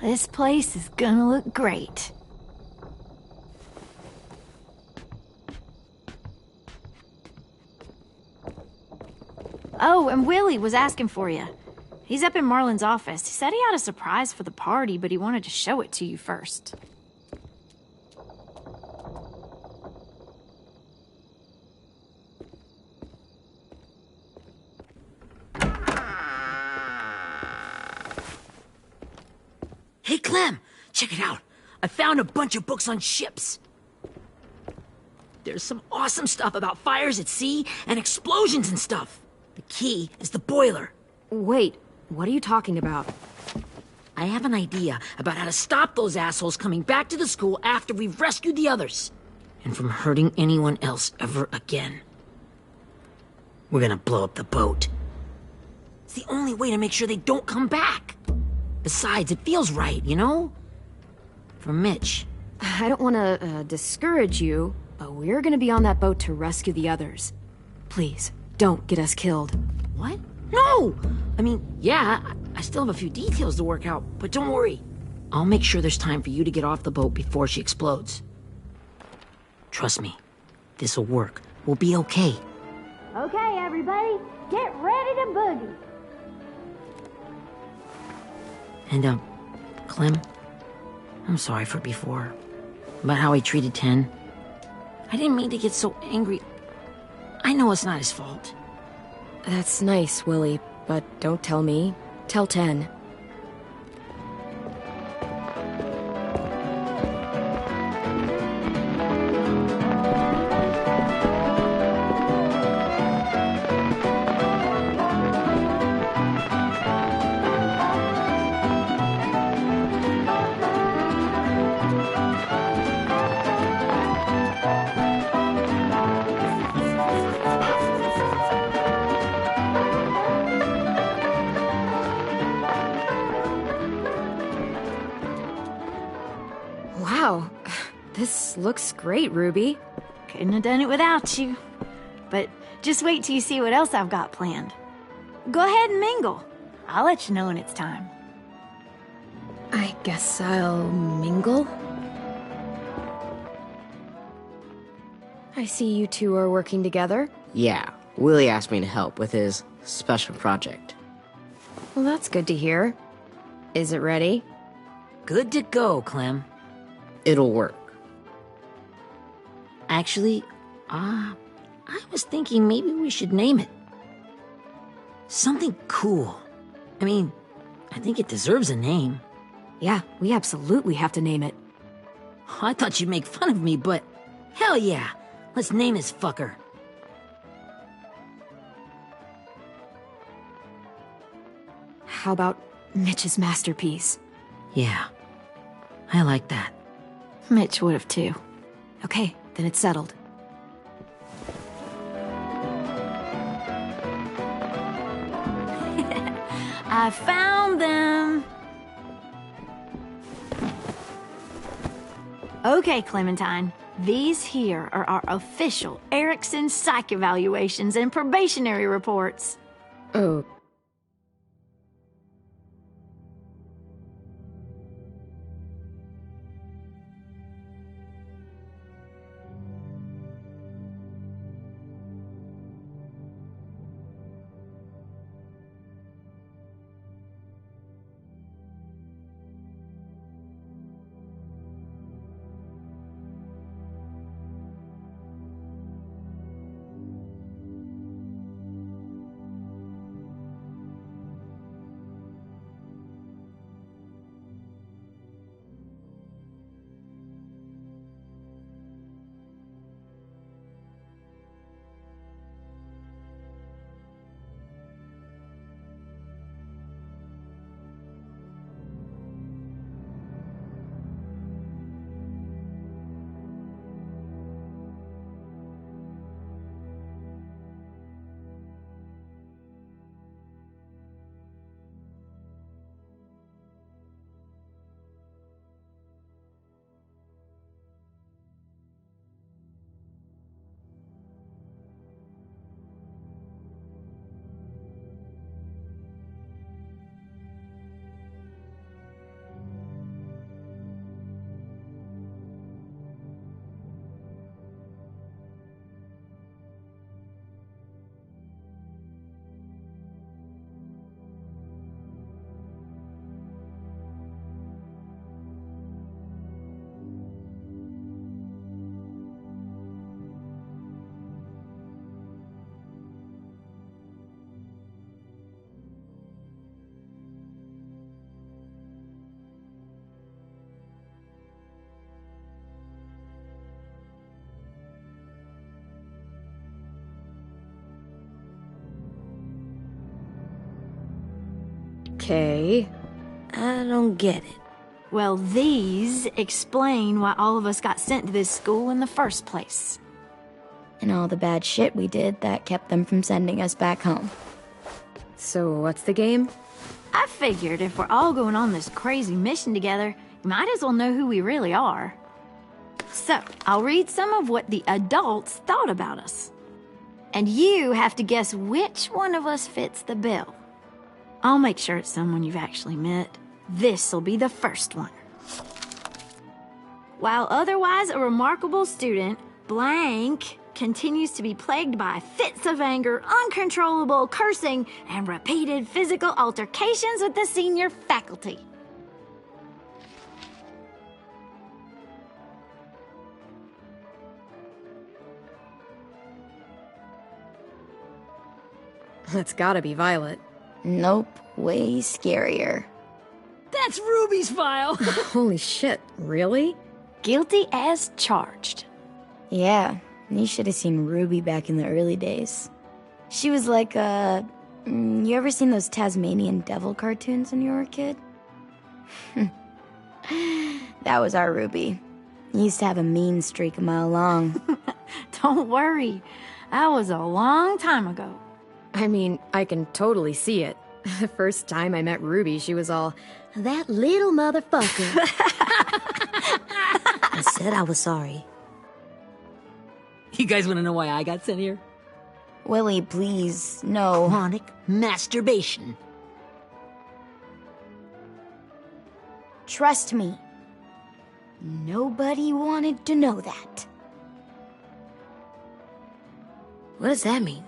This place is gonna look great. Oh, and Willie was asking for you. He's up in Marlin's office. He said he had a surprise for the party, but he wanted to show it to you first. Hey, Clem, check it out. I found a bunch of books on ships. There's some awesome stuff about fires at sea and explosions and stuff. The key is the boiler. Wait, what are you talking about? I have an idea about how to stop those assholes coming back to the school after we've rescued the others. And from hurting anyone else ever again. We're gonna blow up the boat. It's the only way to make sure they don't come back. Besides, it feels right, you know? For Mitch. I don't want to discourage you, but we're gonna be on that boat to rescue the others. Please, don't get us killed. What? No! I mean, yeah, I still have a few details to work out, but don't worry. I'll make sure there's time for you to get off the boat before she explodes. Trust me, this'll work. We'll be okay. Okay, everybody, get ready to boogie. And, Clem, I'm sorry for before. About how he treated Ten. I didn't mean to get so angry. I know it's not his fault. That's nice, Willie, but don't tell me. Tell 10. Wow, this looks great, Ruby. Couldn't have done it without you. But just wait till you see what else I've got planned. Go ahead and mingle. I'll let you know when it's time. I guess I'll mingle? I see you two are working together. Yeah, Willie asked me to help with his special project. Well, that's good to hear. Is it ready? Good to go, Clem. It'll work. Actually, I was thinking maybe we should name it. Something cool. I mean, I think it deserves a name. Yeah, we absolutely have to name it. I thought you'd make fun of me, but hell yeah. Let's name this fucker. How about Mitch's masterpiece? Yeah, I like that. Mitch would have too. Okay, then it's settled. I found them. Okay, Clementine. These here are our official Erickson psych evaluations and probationary reports. Oh. Okay. I don't get it. Well, these explain why all of us got sent to this school in the first place. And all the bad shit we did that kept them from sending us back home. So what's the game? I figured if we're all going on this crazy mission together, you might as well know who we really are. So, I'll read some of what the adults thought about us. And you have to guess which one of us fits the bill. I'll make sure it's someone you've actually met. This'll be the first one. While otherwise a remarkable student, blank continues to be plagued by fits of anger, uncontrollable cursing, and repeated physical altercations with the senior faculty. That's gotta be Violet. Nope, way scarier. That's Ruby's file. Holy shit, really? Guilty as charged. Yeah, you should have seen Ruby back in the early days. She was like you ever seen those Tasmanian devil cartoons when you were a kid? That was our Ruby. He used to have a mean streak a mile long. Don't worry, that was a long time ago. I mean, I can totally see it. The first time I met Ruby, she was all, "That little motherfucker." I said I was sorry. You guys want to know why I got sent here? Willie, please, no. Chronic masturbation. Trust me. Nobody wanted to know that. What does that mean?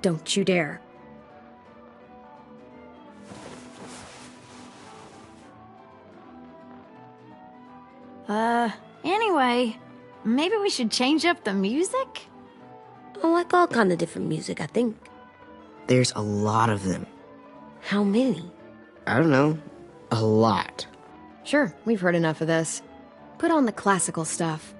Don't you dare. Anyway, maybe we should change up the music? I like all kind of different music, I think. There's a lot of them. How many? I don't know. A lot. Sure, we've heard enough of this. Put on the classical stuff.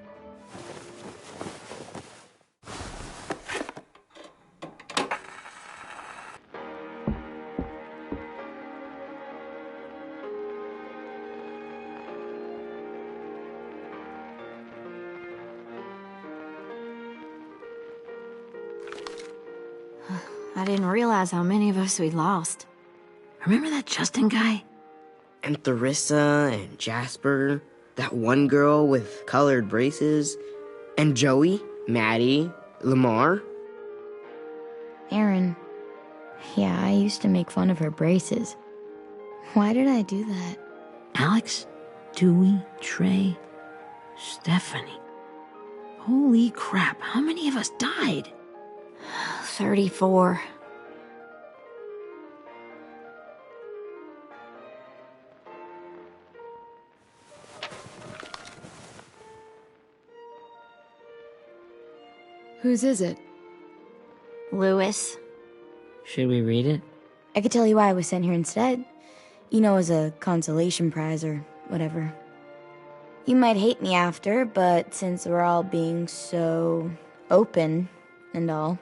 I didn't realize how many of us we'd lost. Remember that Justin guy? And Theresa and Jasper. That one girl with colored braces. And Joey, Maddie, Lamar. Aaron. Yeah, I used to make fun of her braces. Why did I do that? Alex, Dewey, Trey, Stephanie. Holy crap, how many of us died? 34. Whose is it? Lewis. Should we read it? I could tell you why I was sent here instead. You know, as a consolation prize or whatever. You might hate me after, but since we're all being so open and all.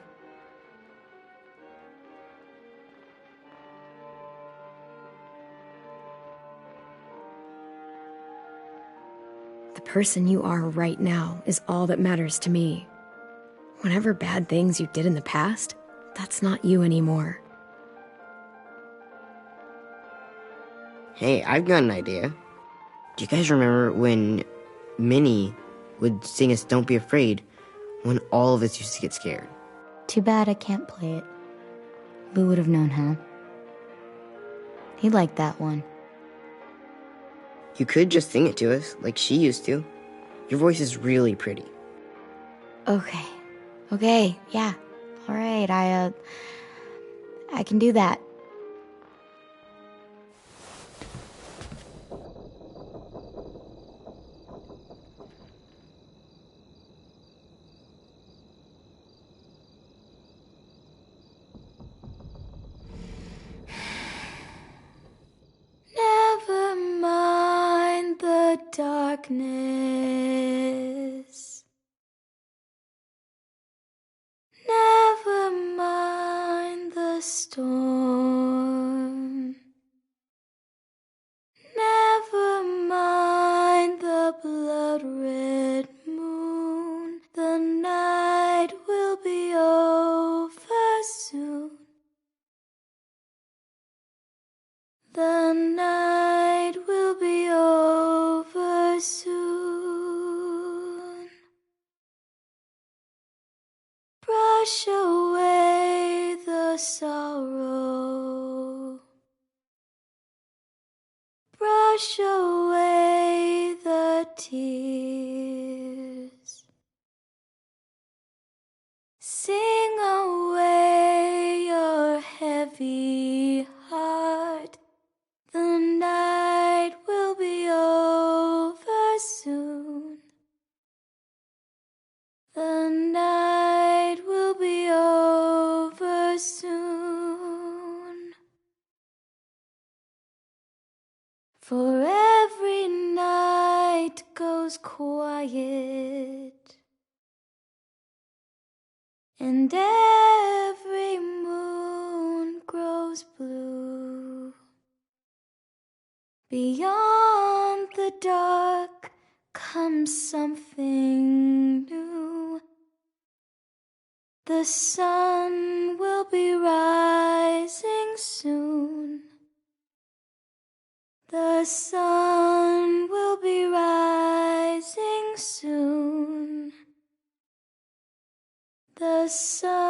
The person you are right now is all that matters to me. Whatever bad things you did in the past, that's not you anymore. Hey, I've got an idea. Do you guys remember when Minnie would sing us Don't Be Afraid when all of us used to get scared? Too bad I can't play it. We would have known how. He liked that one. You could just sing it to us, like she used to. Your voice is really pretty. Okay, yeah. Alright, I can do that. Never mind the darkness. Never mind the storm. wash away the tears. Sing away your heavy heart. The night will be over soon. The night will be over soon. For every night goes quiet, and every moon grows blue. Beyond the dark comes something new. The sun will be rising soon. The sun will be rising soon. The sun